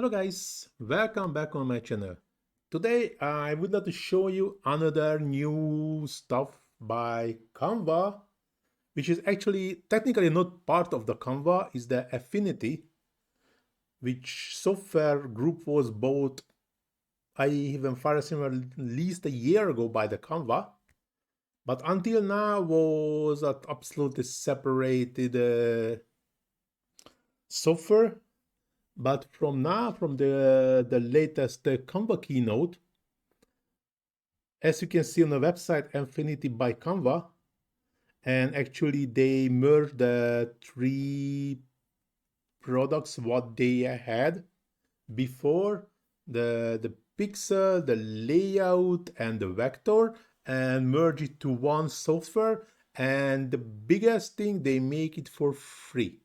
Hello guys, welcome back on my channel. Today I would like to show you another new stuff by Canva, which is actually technically not part of the Canva, is the Affinity, which software group was bought, I even far as at least a year ago by the Canva, but until now was an absolutely separated software. But from the latest Canva keynote, as you can see on the website Affinity by Canva, and actually they merged the three products what they had before, the pixel, the layout, and the vector, and merge it to one software. And the biggest thing, they make it for free.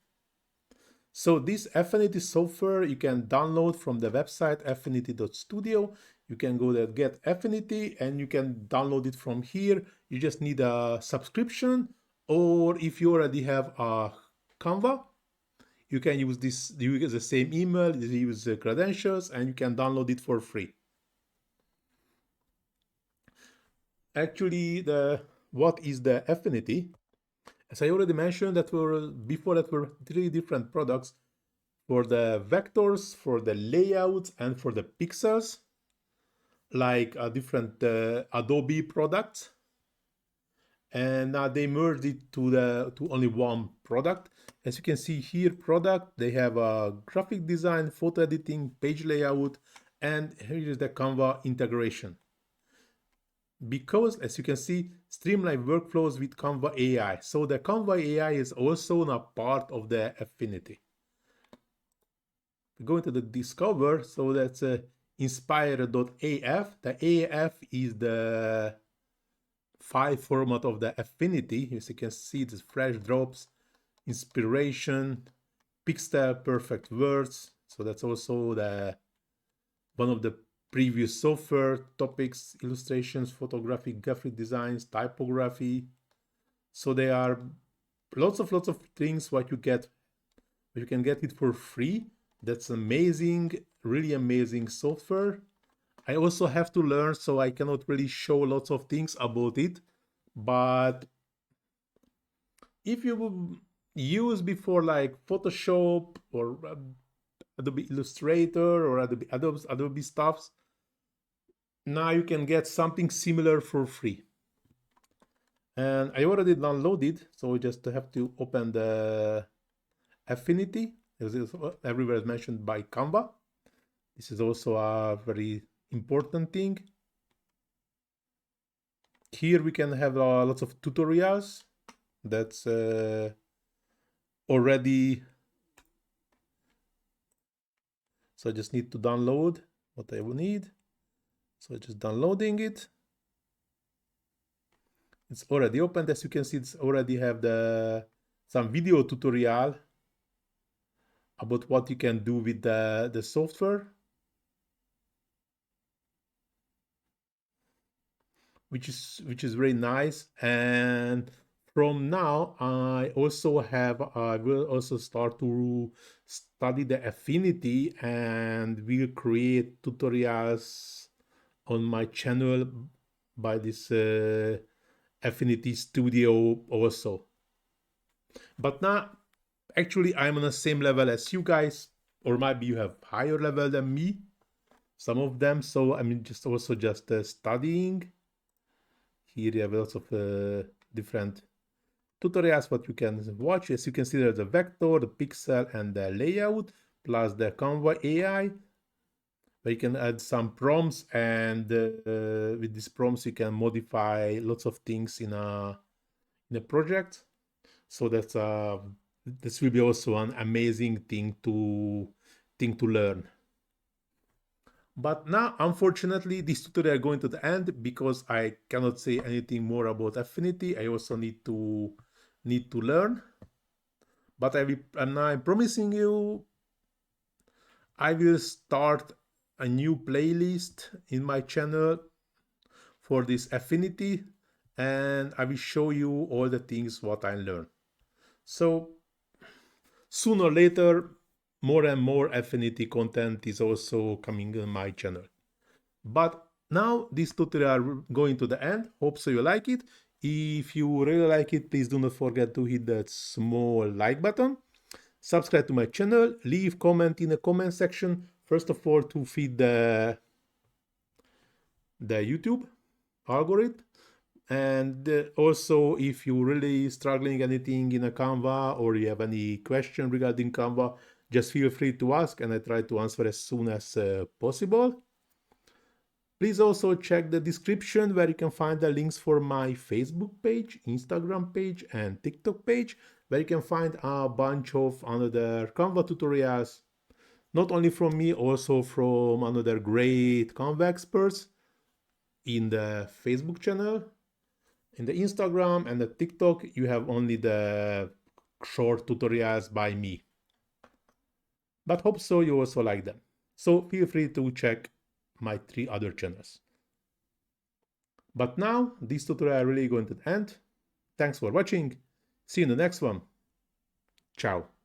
So this Affinity software you can download from the website affinity.studio. You can go there, get Affinity, and you can download it from here. You just need a subscription, or if you already have a Canva, you can use this, you use the same email, you use the credentials, and you can download it for free. Actually, what is the Affinity? As I already mentioned, that were three different products for the vectors, for the layouts, and for the pixels, like different Adobe products. And now they merged it to only one product. As you can see here, product, they have a graphic design, photo editing, page layout, and here is the Canva integration. Because as you can see, streamline workflows with Canva AI. So the Canva AI is also now part of the Affinity. We go into the discover, so that's inspire.af. The AF is the file format of the Affinity. As you can see, it's fresh drops, inspiration, pixel perfect words. So that's also the one of the previous software topics, illustrations, photography, graphic designs, typography. So there are lots of things what you get. You can get it for free. That's amazing, really amazing software. I also have to learn, so I cannot really show lots of things about it. But if you use before like Photoshop or Adobe Illustrator or Adobe stuffs, now you can get something similar for free. And I already downloaded, so we just have to open the Affinity. As everywhere is mentioned by Canva. This is also a very important thing. Here we can have lots of tutorials. That's already. So I just need to download what I will need. So just downloading it. It's already opened. As you can see, it's already have some video tutorial about what you can do with the software, which is very nice. And from now, I will also start to study the Affinity, and will create tutorials on my channel by this Affinity Studio also. But now, actually, I'm on the same level as you guys, or maybe you have higher level than me, some of them. So I'm just studying. Here you have lots of different tutorials what you can watch. As you can see, there's the vector, the pixel, and the layout, plus the Canva AI, where you can add some prompts, and with these prompts you can modify lots of things in a project. So this will be also an amazing thing to learn. But now, unfortunately, this tutorial is going to the end because I cannot say anything more about Affinity. I also need to learn. But I'm promising you, I will start a new playlist in my channel for this Affinity, and I will show you all the things what I learned. So sooner or later, more and more Affinity content is also coming on my channel. But now this tutorial going to the end. Hope so you like it. If you really like it, please do not forget to hit that small like button. Subscribe to my channel. Leave comment in the comment section. First of all, to feed the YouTube algorithm. And also, if you're really struggling anything in a Canva or you have any question regarding Canva, just feel free to ask and I try to answer as soon as possible. Please also check the description where you can find the links for my Facebook page, Instagram page, and TikTok page, where you can find a bunch of another Canva tutorials, not only from me, also from another great Canva experts in the Facebook channel. In the Instagram and the TikTok, you have only the short tutorials by me. But hope so you also like them. So feel free to check my 3 other channels. But now this tutorial really going to end. Thanks for watching. See you in the next one. Ciao.